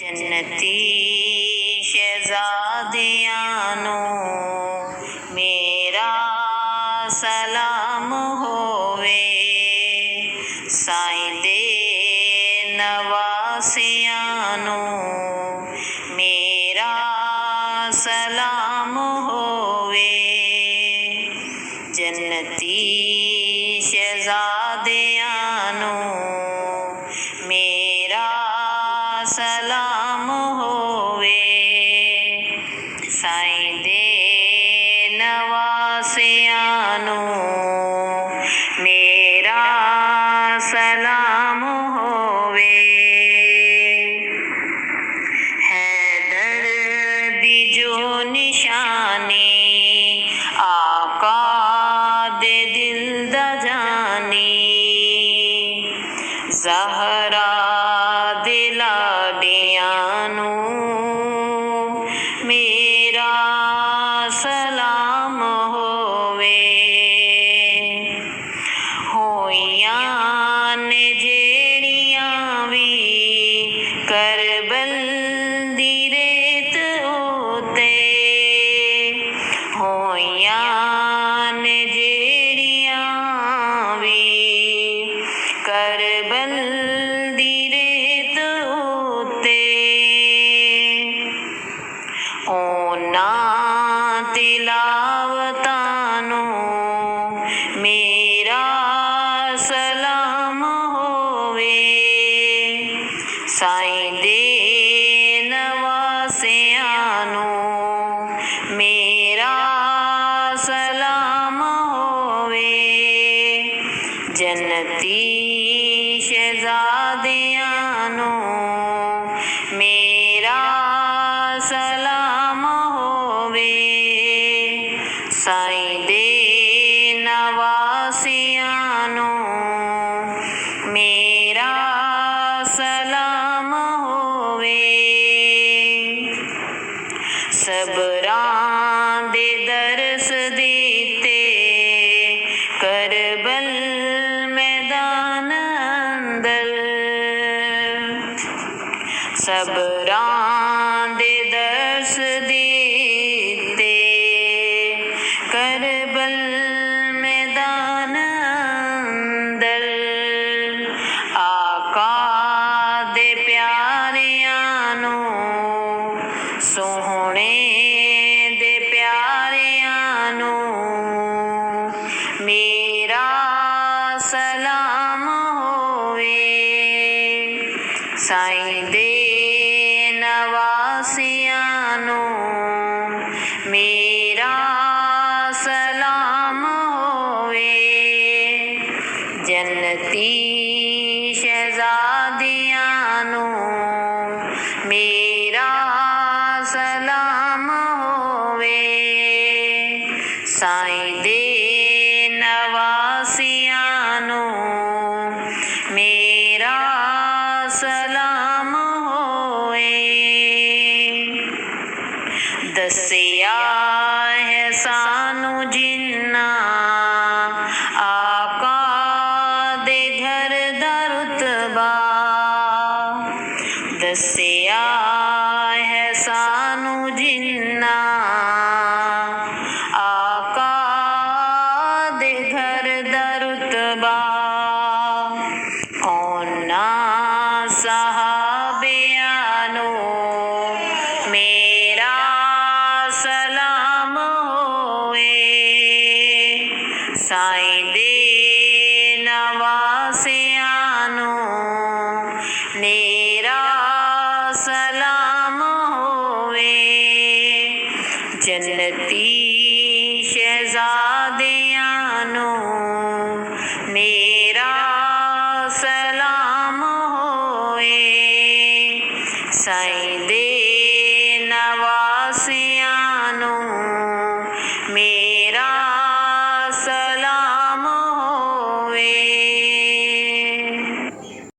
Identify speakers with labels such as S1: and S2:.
S1: ਜੰਨਤੀ ਸ਼ਹਿਜ਼ਾਦਿਆਂ ਨੂੰ ਮੇਰਾ ਸਲਾਮ ਹੋਵੇ। ਸਾਈਂ ਦੇ ਨਵਾਸਿਆਂ ਨੂੰ ਮੇਰਾ ਸਲਾਮ ਹੋਵੇ। ਜੰਨਤੀ ਸ਼ਹਿਜ਼ਾਦਿਆਂ ਨੂੰ ਮੇਰਾ ਸਲਾਮ ਹੋਵੇ। ਸਾਈਂ ਦੇ ਨਵਾਸਿਆਂ ਨੂੰ ਮੇਰਾ ਸਲਾਮ ਹੋਵੇ। ਹੈਦਰ ਦੀ ਜੋ ਨਿਸ਼ਾਨੀ ਆਕਾ ਦੇ ਦਿਲ ਦਾ ਜਾਨੀ। ਜ਼ਹਰਾ ਦੇ ਲਾਡਿਆਂ ਨੂੰ ਮੇਰਾ ਸਲਾਮ ਹੋਵੇ। ਹੋਈਆਂ ਨੇ ਜਿਹੜੀਆਂ ਵੀ ਕਰਬਲ ਦੀ ਰੇਤ ਉੱਤੇ। ਹੋਈਆਂ ਨੇ ਜਿਹੜੀਆਂ ਵੀ ਕਰਬਲ ਦੀ ਰੇਤ ਉੱਤੇ। ਉਹਨਾਂ ਤਿਲਾਵਤਾਂ ਨੂੰ ਮੇਰਾ ਸਲਾਮ ਹੋਵੇ। ਸਾਈਂ ਦੇ ਨਵਾਸਿਆਂ ਨੂੰ ਮੇਰਾ ਸਲਾਮ ਹੋਵੇ। ਜੰਨਤੀ ਸ਼ਹਿਜ਼ਾਦਿਆਂ ਨੂੰ ਮੇਰਾ ਸਲਾਮ ਹੋਵੇ। ਸਾਈਂ ਦੇ ਨਵਾਸਿਆਂ ਨੂੰ ਮੇਰਾ ਸਲਾਮ ਹੋਵੇ। ਸਬਰਾਂ ਦੇ ਦਰਸ ਦਿੱਤੇ ਕਰਬਲ ਮੈਦਾਨ ਅੰਦਰ। ਸਬਰਾਂ ਦੇ ਦਰਸ ਦਿੱਤੇ ਕਰਬਲ ਮੈਦਾਨ ਅੰਦਰ। ਆਕਾ ਦੇ ਪਿਆਰਿਆਂ ਨੂੰ ਸੋਹਣੇ ਦੇ ਪਿਆਰਿਆਂ ਨੂੰ ਮੇਰਾ ਸਲਾਮ ਹੋਵੇ। ਸਾਈਂ ਦੇ ਨਵਾਸਿਆਂ ਨੂੰ ਮੇਰਾ ਸਲਾਮ ਹੋਵੇ। ਜੰਨਤੀ ਸ਼ਹਿਜ਼ਾਦਿਆਂ ਨੂੰ ਮੇਰਾ ਸਲਾਮ ਹੋਵੇ। ਸਾਈਂ ਦੇ ਨਵਾਸਿਆਂ ਨੂੰ ਮੇਰਾ ਸਲਾਮ ਹੋਵੇ। ਦੱਸਿਆ ਹੈ ਸਾਨੂੰ ਜਿਨ੍ਹਾਂ ਆਕਾ ਦੇ ਘਰ ਦਾ ਰੁਤਬਾ। ਦੱਸਿਆ ਹੈ ਸਾਨੂੰ ਜਿਨ੍ਹਾਂ ਆਕਾ ਦੇ ਘਰ ਦਾ ਰੁਤਬਾ। ਉਹਨਾਂ ਸਹਾਬਿਆਂ ਨੂੰ ਮੇਰਾ ਸਲਾਮ ਹੋਵੇ। ਸਾਈਂ ਦੇ ਨਵਾਸਿਆਂ ਨੂੰ ਮੇਰਾ ਸਲਾਮ ਹੋਵੇ। ਜੰਨਤੀ ਸ਼ਹਿਜ਼ਾਦ